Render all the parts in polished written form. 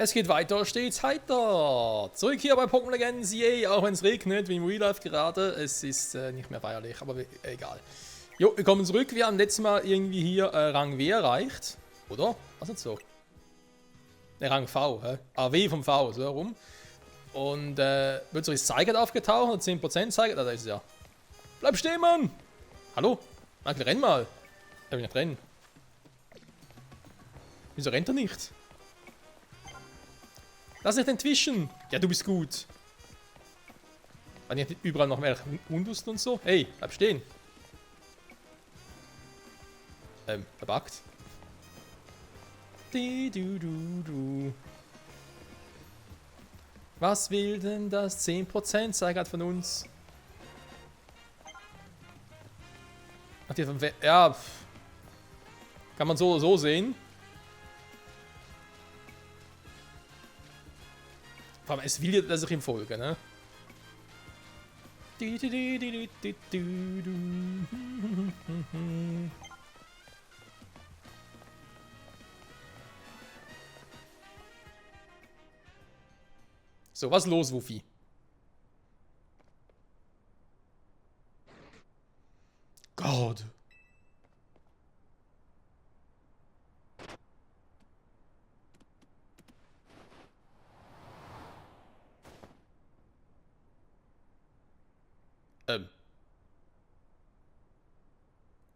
Es geht weiter, stets heiter. Zurück hier bei Pokémon Legends, yay, auch wenn es regnet, wie im Real Life gerade. Es ist nicht mehr feierlich, aber egal. Jo, wir kommen zurück. Wir haben letztes Mal irgendwie hier Rang W erreicht. Oder? Was ist so? Ne, Rang V, hä? W vom V, so herum. Und wird so das Zeiger aufgetaucht und 10% Zeiger. Da ist es ja. Bleib stehen, Mann! Hallo? Michael, renn mal. Er will nicht rennen. Wieso rennt er nicht? Lass nicht entwischen. Ja, du bist gut. War nicht überall noch mehr Undusten und so? Hey, bleib stehen. Verbuggt. Was will denn das 10% Zeigert von uns? Ja, kann man so oder so sehen. Vor allem, es will ja, dass ich ihm folge, ne? So, was ist los, Wuffi? Gott.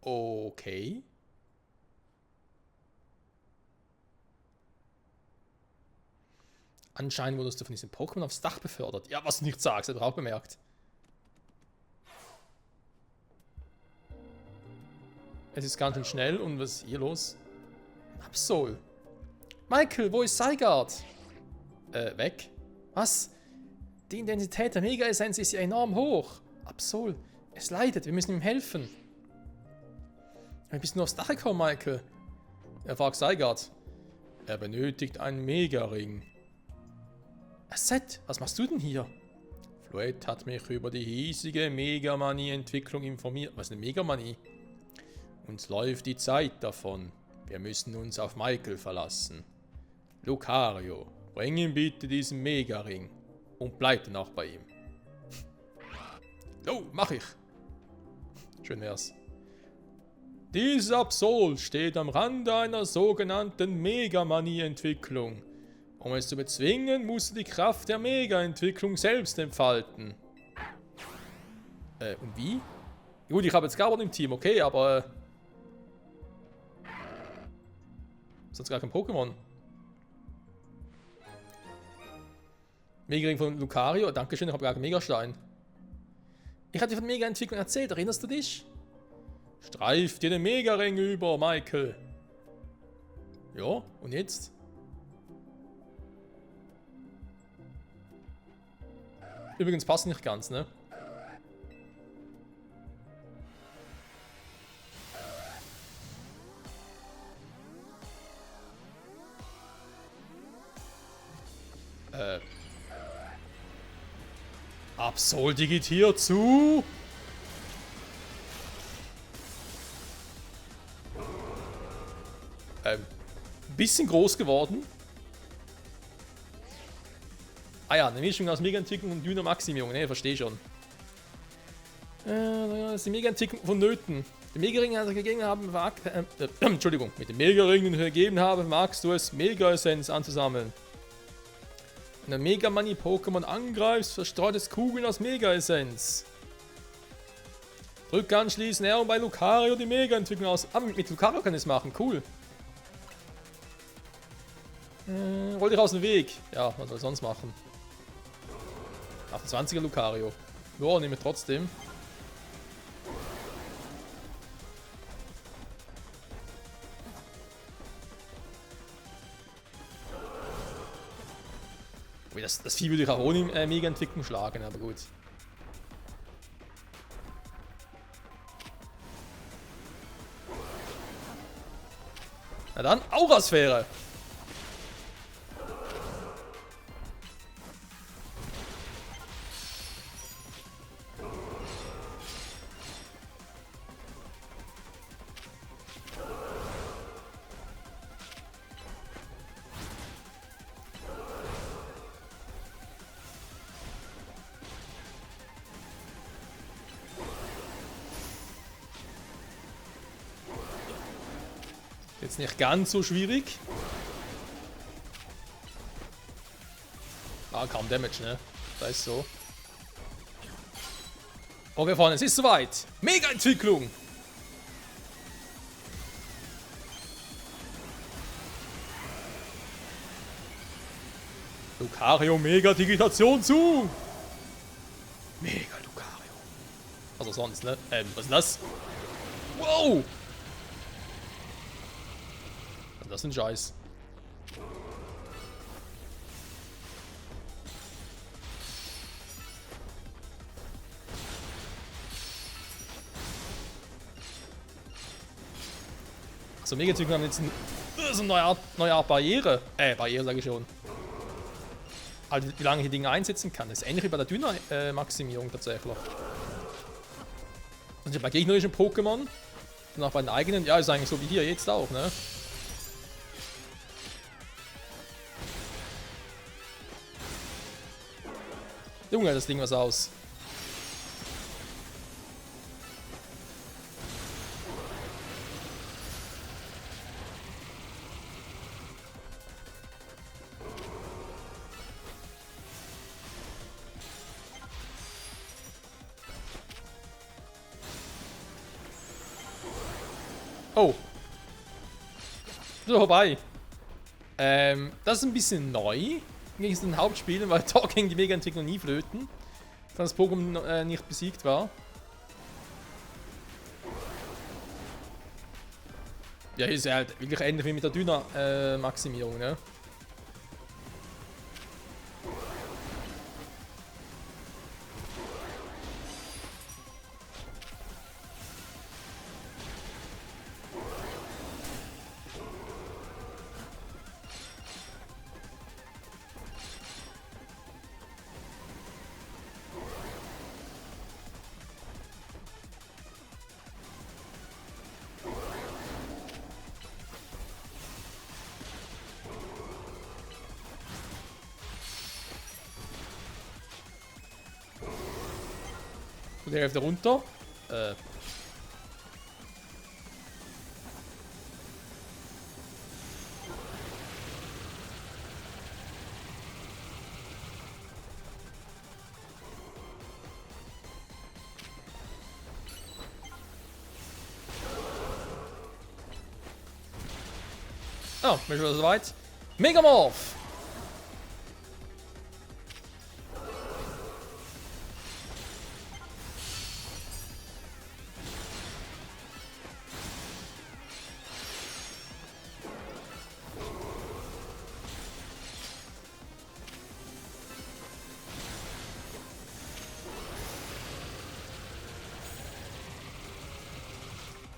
Okay. Anscheinend wurdest du von diesem Pokémon aufs Dach befördert. Ja, was du nicht sagst, hat er auch bemerkt. Es ist ganz schön schnell und was ist hier los? Absol. Michael, wo ist Zygarde? Weg. Was? Die Intensität der Mega-Essenz ist ja enorm hoch. Absol. Es leidet, wir müssen ihm helfen. Wie bist du nur aufs Dach gekommen, Michael? Er fragt Zygarde. Er benötigt einen Mega-Ring. Seth, was machst du denn hier? Floette hat mich über die hiesige Megamanie-Entwicklung informiert. Was ist eine Megamanie? Uns läuft die Zeit davon. Wir müssen uns auf Michael verlassen. Lucario, bring ihm bitte diesen Mega-Ring. Und bleib dann auch bei ihm. Oh, mach ich. Schön wär's. Dieses Absol steht am Rande einer sogenannten Megamanie-Entwicklung. Um es zu bezwingen, musst du die Kraft der Mega-Entwicklung selbst entfalten. Und wie? Gut, ich habe jetzt Garbon im Team, okay, aber... sonst gar kein Pokémon. Mega-Ring von Lucario, dankeschön, ich habe gar keinen Megastein. Ich hatte dir von Mega-Entwicklung erzählt, erinnerst du dich? Streif dir den Mega-Ring über, Michael. Ja, und jetzt? Übrigens passt nicht ganz, ne? Absol digitiert zu. Bisschen groß geworden. Ah ja, eine Mischung aus Mega-Entwicklung und Dynamaximierung. Ne, verstehe schon. Das ist die Mega-Entwicklung vonnöten. Die Mega-Ringe, die ich gegeben habe, Entschuldigung. Mit den Mega-Ringen, die ich gegeben habe, magst du es, Mega-Essenz anzusammeln. Wenn ein Mega-Mani-Pokémon angreifst, verstreut es Kugeln aus Mega-Essenz. Drück anschließend R, um bei Lucario die Mega-Entwicklung aus... Ah, mit Lucario kann ich es machen, cool. Roll dich aus dem Weg. Ja, was soll ich sonst machen? 28er Lucario. Ja, nehme ich trotzdem. Das Vieh würde ich auch ohne Mega-Entwicklung schlagen, aber gut. Na dann, Aurasphäre! Jetzt nicht ganz so schwierig. Ah, kaum Damage, ne? Da ist so. Okay, Freunde, es ist soweit. Mega-Entwicklung! Lucario Mega-Digitation zu! Mega Lucario. Also sonst, ne? Was ist das? Wow! Was ist das für ein Scheiß? So, Mega-Entwicklung haben jetzt so eine neue Art Barriere. Barriere sage ich schon. Also wie lange ich die Dinge einsetzen kann. Das ist ähnlich wie bei der Dynamaximierung tatsächlich. Also bei gegnerischen Pokémon und auch bei den eigenen, ja, ist eigentlich so wie hier jetzt auch, ne? Junge, das Ding was aus. Oh. So, vorbei. Das ist ein bisschen neu. Gegen den Hauptspielen, weil da ging die Mega-Entwicklung nie flöten. Da das Pokémon nicht besiegt war. Ja, hier ist ja halt wirklich ähnlich wie mit der Dyna-Maximierung, ne? Und die Hälfte runter. Oh, bin schon soweit. Megamorph!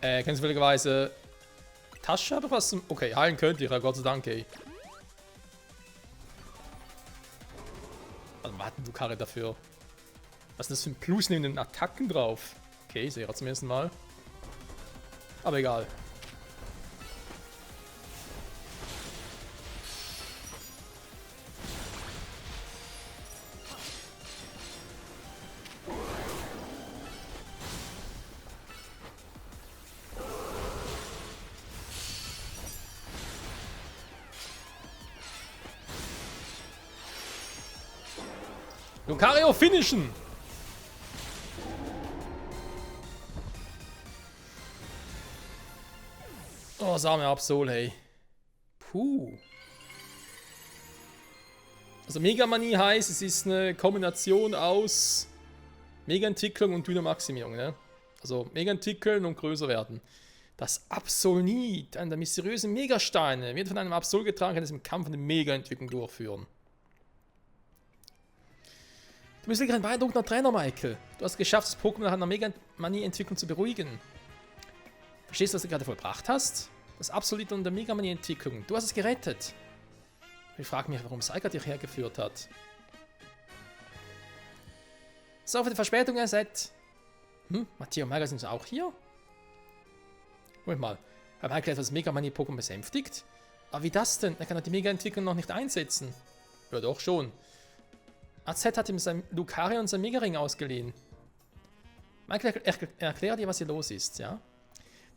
Können Sie zufälligerweise Tasche oder was? Okay, heilen könnt ihr, ja, Gott sei Dank, ey. Also, was hat denn Lucario dafür? Was ist das für ein Plus neben den Attacken drauf? Okay, sehe ich zum ersten Mal. Aber egal. Lucario finishen! Oh, Same Absol, hey. Puh. Also Megamanie heißt, es ist eine Kombination aus Mega-Entwicklung und Dynamaximierung, ne? Also Mega-Entwickeln und größer werden. Das Absolnit, einer der mysteriösen Megasteine, wird von einem Absol getragen, kann es im Kampf eine Mega-Entwicklung durchführen. Du bist wirklich ein beeindruckender Trainer, Michael. Du hast es geschafft, das Pokémon nach einer Mega-Manie-Entwicklung zu beruhigen. Verstehst du, was du gerade vollbracht hast? Das Absolut und der Mega-Manie-Entwicklung. Du hast es gerettet. Ich frage mich, warum Saiga dich hergeführt hat. So, für die Verspätung ersetzt. Matteo und Michael sind auch hier? Moment mal. Hat Michael etwas Mega-Manie-Pokémon besänftigt? Aber wie das denn? Er kann doch die Mega-Entwicklung noch nicht einsetzen. Ja, doch schon. AZ hat ihm sein Lucario und sein Mega-Ring ausgeliehen. Michael, erklärt dir, was hier los ist, ja?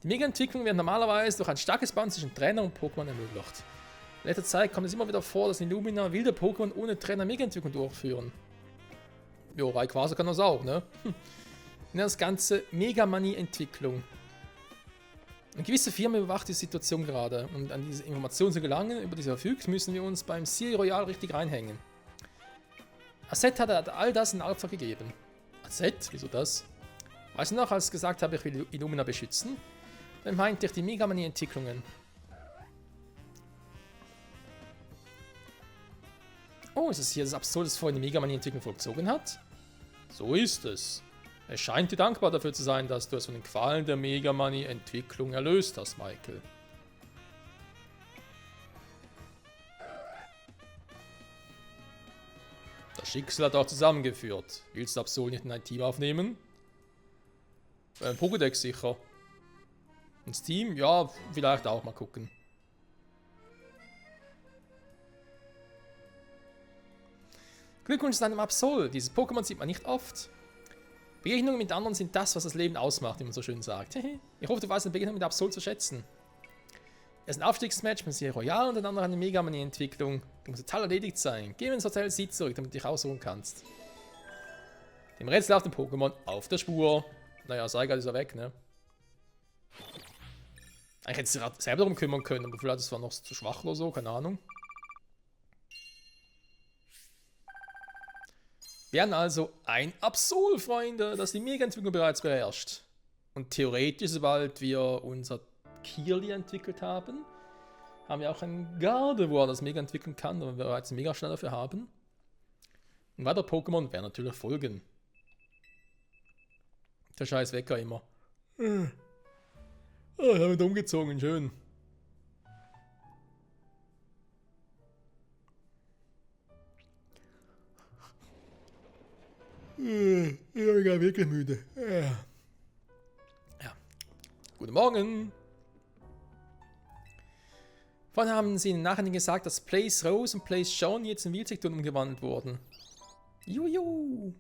Die Mega-Entwicklung wird normalerweise durch ein starkes Band zwischen Trainer und Pokémon ermöglicht. In letzter Zeit kommt es immer wieder vor, dass Illumina wilde Pokémon ohne Trainer Mega-Entwicklung durchführen. Jo, Rayquaza kann das auch, ne? Das Ganze Megamanie-Entwicklung. Eine gewisse Firma überwacht die Situation gerade. Und an diese Informationen zu gelangen, über die sie verfügt, müssen wir uns beim Ciel Royal richtig reinhängen. Aset hat all das in Auftrag gegeben. Aset? Wieso das? Weißt du noch, als ich gesagt habe, ich will Illumina beschützen? Dann meinte ich die Megamanie-Entwicklungen. Oh, ist es hier das Absol, das vorhin die Megamanie-Entwicklung vollzogen hat? So ist es. Es scheint dir dankbar dafür zu sein, dass du es von den Qualen der Megamanie-Entwicklung erlöst hast, Michael. Das Schicksal hat auch zusammengeführt. Willst du Absol nicht in ein Team aufnehmen? Ein Pokédex sicher. Ins Team? Ja, vielleicht auch mal gucken. Glückwunsch zu deinem Absol. Dieses Pokémon sieht man nicht oft. Begegnungen mit anderen sind das, was das Leben ausmacht, wie man so schön sagt. Ich hoffe, du weißt eine Begegnung mit Absol zu schätzen. Er ist ein Aufstiegsmatch mit Ciel Royal und ein anderer eine Megamanie-Entwicklung. Du musst total erledigt sein. Geh ins Hotel Seed zurück, damit du dich ausruhen kannst. Dem Rätsel auf dem Pokémon auf der Spur. Naja, Zygarde ist ja weg, ne? Eigentlich hätte sie sich selber darum kümmern können, aber vielleicht ist es noch zu schwach oder so, keine Ahnung. Wir haben also ein Absol, Freunde, das die Mega-Entwicklung bereits beherrscht. Und theoretisch, sobald wir unser Kirli entwickelt haben, haben wir auch einen Gardevoir, das Mega entwickeln kann, weil wir bereits einen Mega-Stein dafür haben. Und weitere Pokémon werden natürlich folgen. Der scheiß Wecker immer. Oh, ich habe ihn umgezogen, schön. Ich bin gar wirklich müde. Ja. Guten Morgen. Vorhin haben sie in den Nachrichten gesagt, dass Place Rose und Place Sean jetzt in Wildsektoren umgewandelt wurden. Juhu.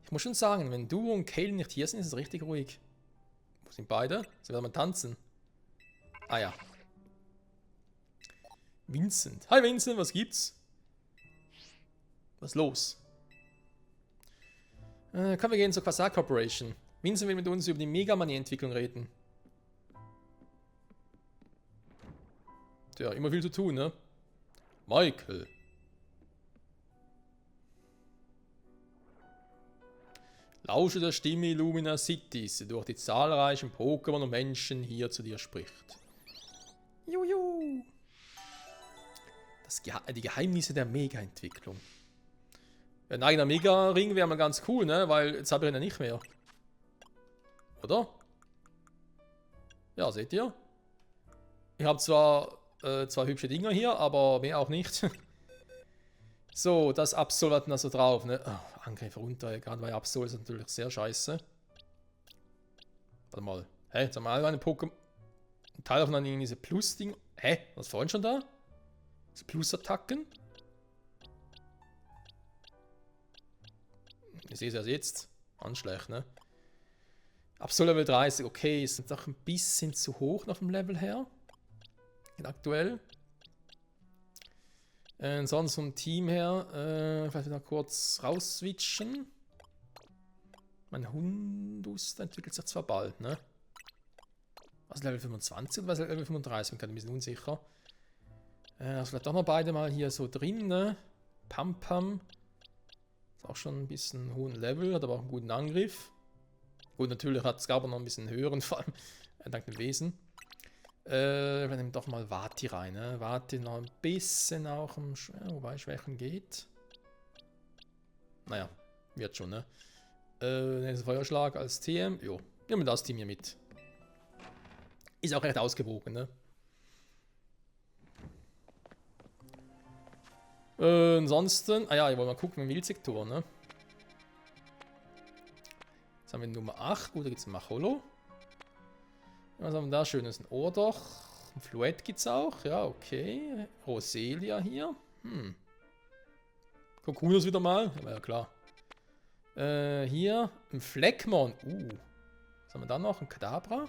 Ich muss schon sagen, wenn du und Kale nicht hier sind, ist es richtig ruhig. Wo sind beide? Sie werden mal tanzen. Ah ja. Vincent. Hi Vincent, was gibt's? Was ist los? Kommen wir gehen zur Quasar Corporation. Vincent will mit uns über die Megamanie-Entwicklung reden. Tja, immer viel zu tun, ne? Michael. Lausche der Stimme Illumina Cities, die durch die zahlreichen Pokémon und Menschen hier zu dir spricht. Juhu. Die Geheimnisse der Mega-Entwicklung. Ein eigener Mega-Ring wäre mal ganz cool, ne? Weil jetzt habe ich ihn ja nicht mehr. Oder? Ja, seht ihr? Ich habe zwar zwei hübsche Dinger hier, aber mehr auch nicht. So, das Absol hat also drauf, ne? Oh, Angriff runter, gerade weil Absol ist natürlich sehr scheiße. Warte mal. Hä? Jetzt haben wir alle meine Pokémon. Ein Teil davon irgendwie diese Plus-Ding. Hä? Was vorhin schon da? Diese Plus-Attacken? Ich sehe es erst jetzt. Anschlecht, ne? Absol Level 30, okay, ist doch ein bisschen zu hoch noch vom Level her. Aktuell. Sonst vom Team her, vielleicht wieder kurz rausswitchen. Mein Hundus entwickelt sich zwar bald, ne? Was Level 25 oder was Level 35? Ich bin ein bisschen unsicher. Also vielleicht doch noch beide mal hier so drin, ne? Pam. Ist auch schon ein bisschen einen hohen Level, hat aber auch einen guten Angriff. Gut, natürlich hat es aber noch ein bisschen höheren, vor allem dank dem Wesen. Wir nehmen doch mal Vati rein, ne? Vati noch ein bisschen auch wobei Schwächen geht. Naja, wird schon, ne? Nächster Feuerschlag als TM. Jo, nehmen wir das Team hier mit. Ist auch recht ausgewogen, ne? Ansonsten, ja, ich wollte mal gucken, im Wildsektor, ne? Jetzt haben wir Nummer 8, gut, da gibt es ein Macholo. Was haben wir da Schönes? Ein Ohrdoch. Ein Fluett gibt es auch. Ja, okay. Roselia hier. Kokunos wieder mal. Ja, klar. Hier ein Fleckmon. Was haben wir da noch? Ein Kadabra.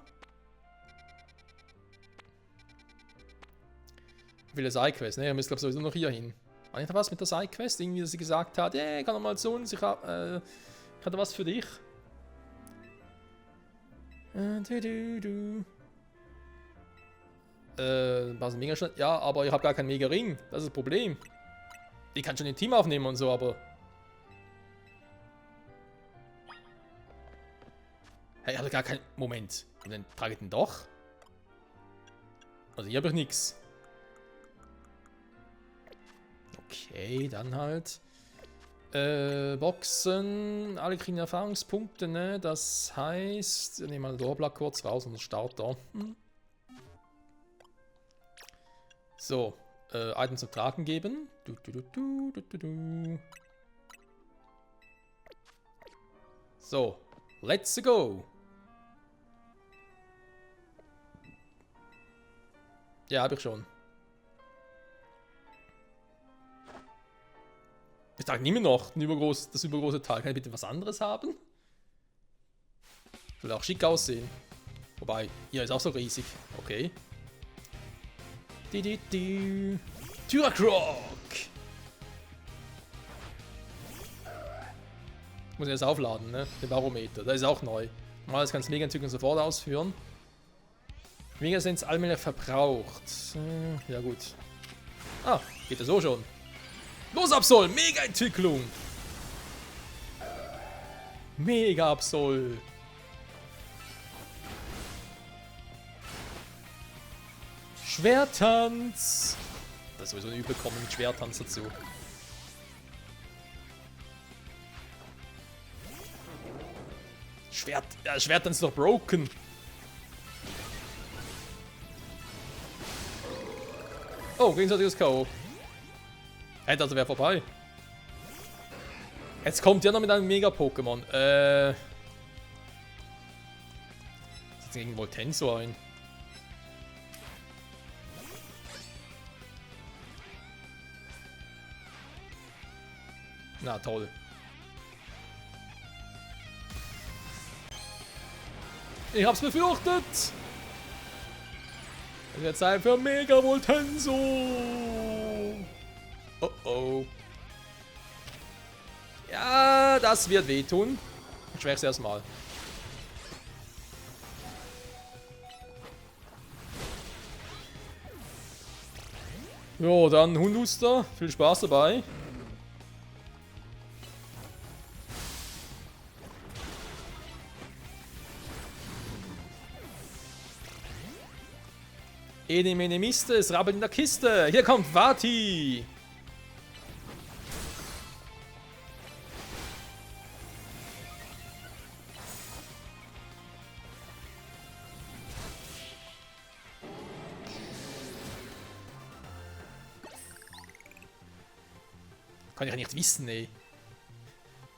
Viele Sidequests, ne? Ihr müsst, glaube ich, sowieso noch hier hin. War nicht da was mit der Sidequest? Irgendwie, dass sie gesagt hat, kann doch mal zu uns, ich hatte was für dich. Was mega schnell. Ja, aber ich habe gar keinen Mega Ring. Das ist das Problem. Die kann schon ein Team aufnehmen und so, aber. Hey, ich habe gar keinen. Moment. Und dann trage ich den doch. Also hier habe ich nichts. Okay, dann halt. Boxen. Alle kriegen Erfahrungspunkte, ne? Das heißt. Ich nehme mal den Doorblatt kurz raus und Start da. So. Items zum Tragen geben. So. Let's go. Ja, habe ich schon. Ich trage nie mehr noch das übergroße Teil. Kann ich bitte was anderes haben? Soll auch schick aussehen. Wobei, hier ist auch so riesig. Okay. Tyracroc! Muss ich jetzt aufladen, ne? Den Barometer. Das ist auch neu. Normalerweise kann es Mega-Entwicklung sofort ausführen. Mega-Essenz allmählich verbraucht. Ja gut. Ah, geht das so schon. Los, Absol! Mega-Entwicklung! Mega-Absol! Schwertanz! Das ist sowieso ein Übelkommen mit Schwertanz dazu. Schwertanz ist doch broken! Oh, gegenseitiges K.O. Hey, also wäre vorbei. Jetzt kommt ja noch mit einem Mega-Pokémon. Setzt gegen Voltensor ein. Na toll. Ich hab's befürchtet! Es wird Zeit für Mega Voltenso! Oh oh. Ja, das wird wehtun. Ich schwäch's erstmal. Jo, dann Hunduster. Viel Spaß dabei. Ene mene miste, es rabbelt in der Kiste. Hier kommt Vati. Kann ich ja nicht wissen, ey.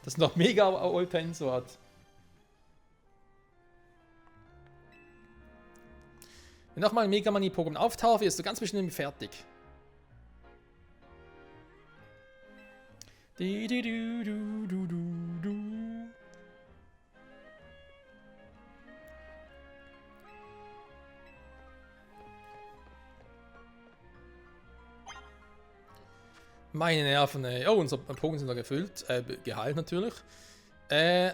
Das noch mega Voltenso hat. Wenn nochmal ein Mega Mani-Pokémon auftaucht, wirst du ganz bestimmt fertig. Meine Nerven, ey. Oh, unsere Pokémon sind da gefüllt. Geheilt natürlich.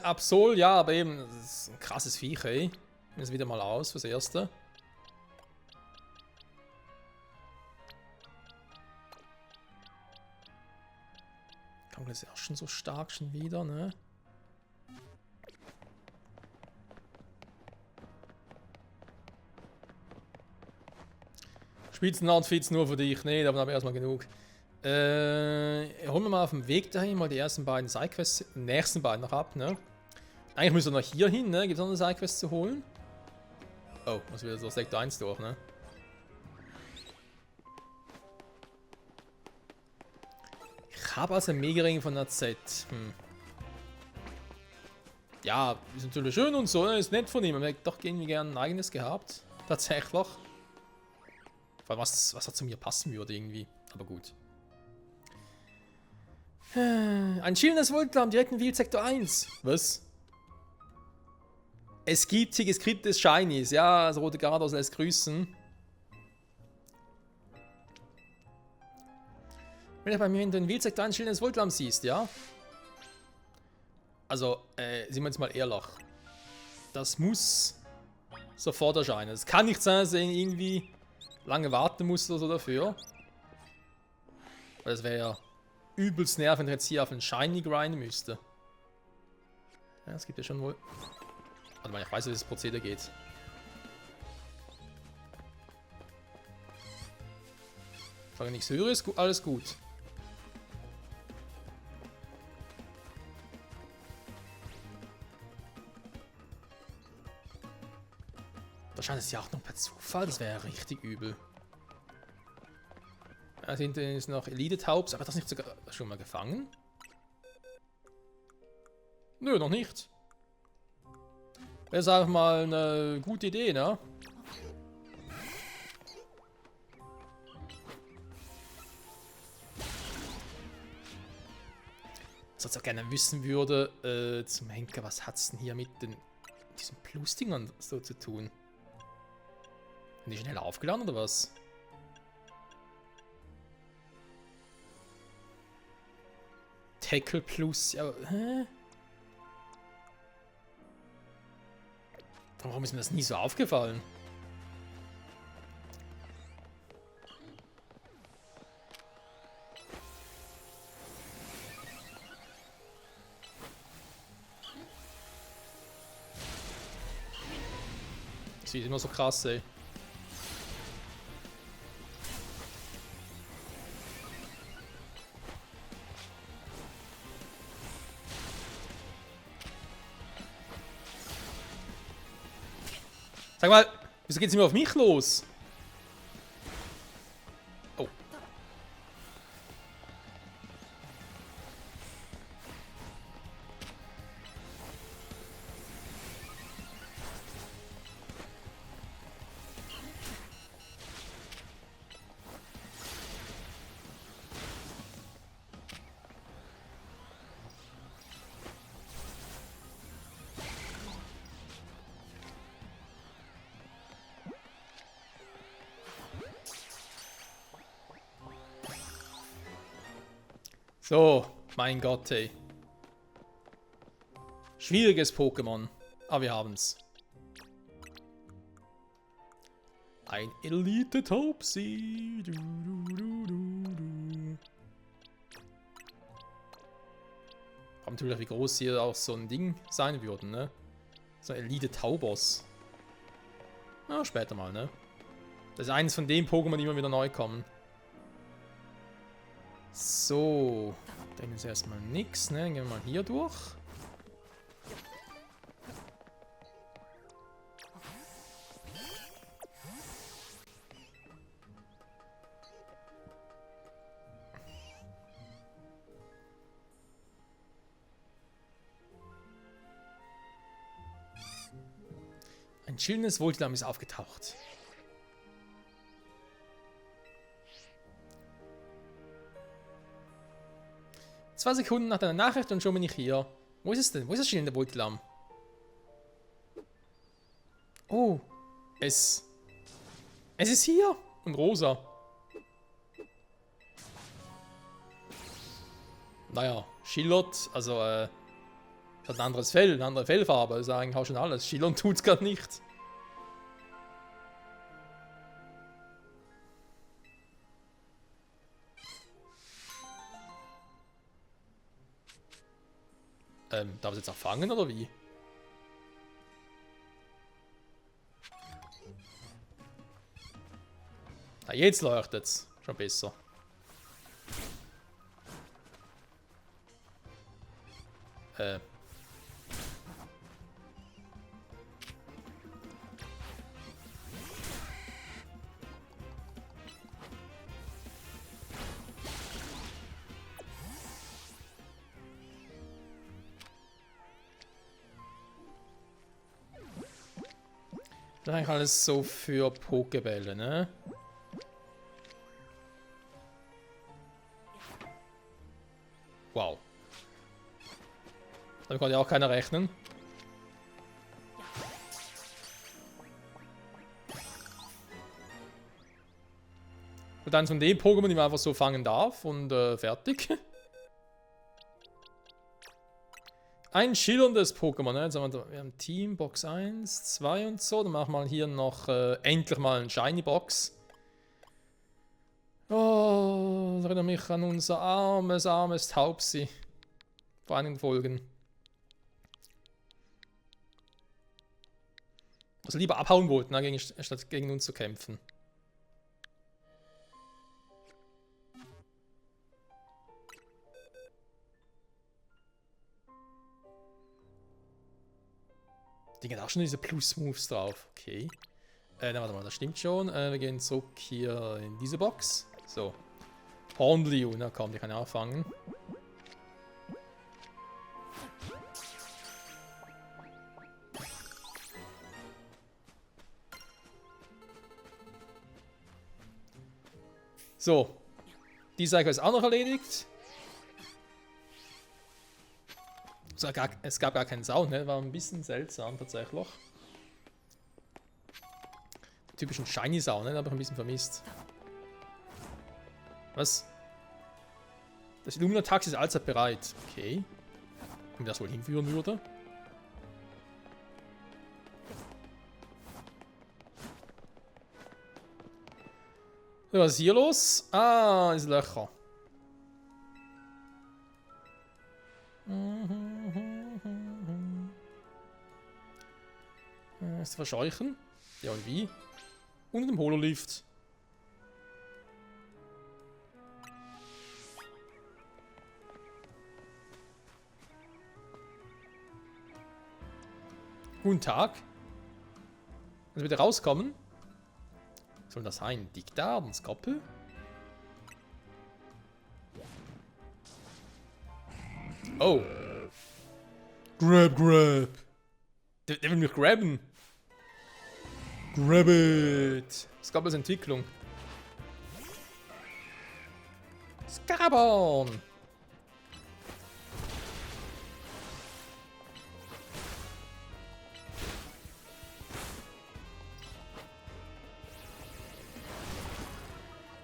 Absol, ja, aber eben, das ist ein krasses Viech, ey. Nehmen wir es wieder mal aus fürs Erste. Das ist ja schon so stark schon wieder, ne? Spitzenlandfits nur für dich. Nee, davon habe ich erstmal genug. Holen wir mal auf dem Weg dahin mal die ersten beiden Sidequests, nächsten beiden noch ab, ne? Eigentlich müssen wir noch hier hin, ne? Gibt es noch eine Sidequest zu holen? Oh, muss wieder so Sektor 1 durch, ne? Ich habe also einen Mega-Ring von der Z. Ja, ist natürlich schön und so, ist nett von ihm. Aber ich hätte doch irgendwie gern ein eigenes gehabt. Tatsächlich. Vor allem, was da zu mir passen würde irgendwie. Aber gut. Ein schillendes Voltlam direkt in Wildsektor 1. Was? Es gibt hier geskriptes Shinies. Ja, das rote Gardos lässt grüßen. Wenn du in Wildsektor 1 schillendes Voltlam siehst, ja? Also, sind wir jetzt mal ehrlich. Das muss sofort erscheinen. Es kann nicht sein, dass ich irgendwie lange warten muss oder so dafür. Weil das wäre ja übelst nervig, wenn ich jetzt hier auf einen Shiny grinden müsste. Ja, es gibt ja schon wohl... Warte mal, ich weiß, wie das Prozedere geht. Solange ich nichts höre, ist alles gut. Wahrscheinlich ist es ja auch noch per Zufall, das wäre ja richtig übel. Ja, hinten ist noch Elite-Taubs, aber das nicht sogar schon mal gefangen? Nö, noch nicht. Wäre es einfach mal eine gute Idee, ne? Was ich auch gerne wissen würde, zum Henker, was hat es denn hier mit diesen Plus-Dingern so zu tun? Sind die schnell aufgeladen oder was? Tackle Plus, ja, hä? Warum ist mir das nie so aufgefallen? Das sieht immer so krass, ey. Sag mal, wieso geht's immer auf mich los? Oh. So, mein Gott, ey. Schwieriges Pokémon. Aber wir haben's. Ein Elite-Taubsi. Kommt natürlich, wie groß hier auch so ein Ding sein würden, ne? So ein Elite-Taubos. Na, später mal, ne? Das ist eines von den Pokémon, die immer wieder neu kommen. So, dann ist erstmal nichts, ne? Dann gehen wir mal hier durch. Ein chillendes Voltlam ist aufgetaucht. Zwei Sekunden nach deiner Nachricht und schon bin ich hier. Wo ist es denn? Wo ist das chillende Voltlam? Oh, es ist hier und rosa. Naja, schillert, also hat ein anderes Fell, eine andere Fellfarbe, das ist eigentlich auch schon alles. Schillern tut's gerade nicht. Darf es jetzt auch fangen oder wie? Na, jetzt leuchtet's. Schon besser. Das ist eigentlich alles so für Pokebälle, ne? Wow. Damit konnte ja auch keiner rechnen. Und dann von dem Pokémon, die man einfach so fangen darf und fertig. Ein schillerndes Pokémon, ne? Jetzt haben wir haben Team, Box 1, 2 und so. Dann machen wir hier noch endlich mal eine Shiny Box. Oh, das erinnert mich an unser armes Taubsi. Vor einigen Folgen. Das lieber abhauen wollten, ne? Statt gegen uns zu kämpfen. Die hat auch schon diese Plus-Moves drauf. Okay. Dann warte mal, das stimmt schon. Wir gehen zurück hier in diese Box. So. Hornliu, na komm, die kann ja auch fangen. So. Die Cycle ist auch noch erledigt. Es gab gar keinen Sound, ne? War ein bisschen seltsam tatsächlich. Typischen Shiny Sound, ne? Da habe ich ein bisschen vermisst. Was? Das Illumina-Taxi ist allzeit bereit. Okay. Wie das wohl hinführen würde. So, was ist hier los? Ah, diese Löcher. Ist verscheuchen? Ja, und wie? Und im Hololift. Guten Tag. Also bitte rauskommen. Was soll das sein? Diktat und Skoppel? Oh. Grab. Der will mich grabben. Grab it. Skoppels Entwicklung. Scarabon.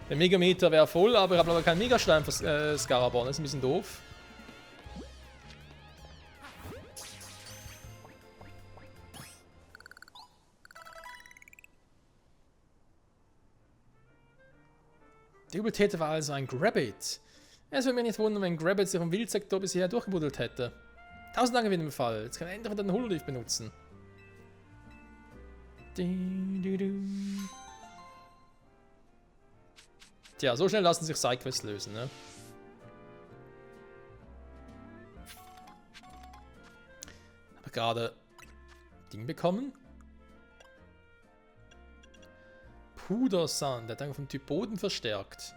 Der Megameter wäre voll, aber ich habe leider keinen Megastein für Scarabon. Das ist ein bisschen doof. Der Übeltäter war also ein Grabbit. Es würde mich nicht wundern, wenn Grabbit sich vom Wildsektor bisher durchgebuddelt hätte. 1000 Dank für den Fall. Jetzt kann er endlich wieder den Hololift benutzen. Tja, so schnell lassen sich Sidequests lösen, ne? Habe gerade Ding bekommen. Pudersand, der hat einfach vom Typ Boden verstärkt.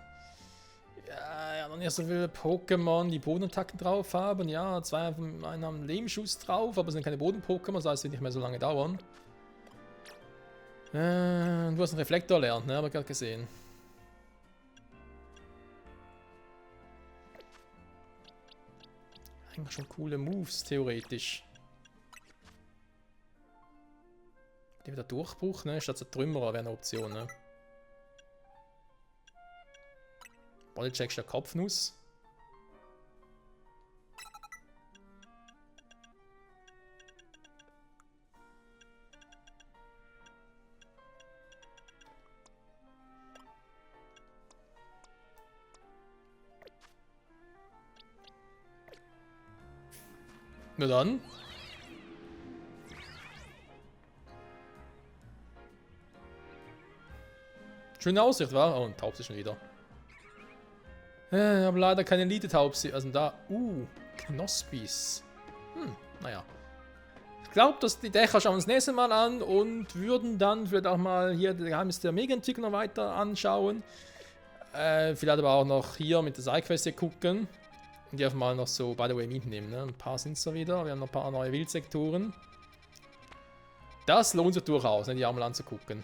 Ja, noch nicht so viele Pokémon, die Bodenattacken drauf haben. Ja, einen haben Lehmschuss drauf, aber es sind keine Boden-Pokémon, das heißt, sie nicht mehr so lange dauern. Du hast einen Reflektor erlernt, ne? Habe ich gerade gesehen. Eigentlich schon coole Moves, theoretisch. Wieder Durchbruch, ne? Statt der Trümmerer wäre eine Option, ne? Bodycheck der Kopfnuss. Na dann. Schöne Aussicht, war? Oh, und Taubsi schon wieder. Aber leider keine Elite-Taubsi. Also da. Knospis. Naja. Ich glaube, die Dächer schauen wir uns das nächste Mal an und würden dann vielleicht auch mal hier das Geheimnis der Mega-Entwicklung weiter anschauen. Vielleicht aber auch noch hier mit der Sidequest hier gucken. Und die einfach mal noch so, by the way, mitnehmen. Ne? Ein paar sind es da wieder. Wir haben noch ein paar neue Wildsektoren. Das lohnt sich durchaus, ne, die auch mal anzugucken.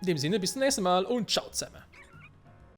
In dem Sinne, bis zum nächsten Mal und ciao zusammen.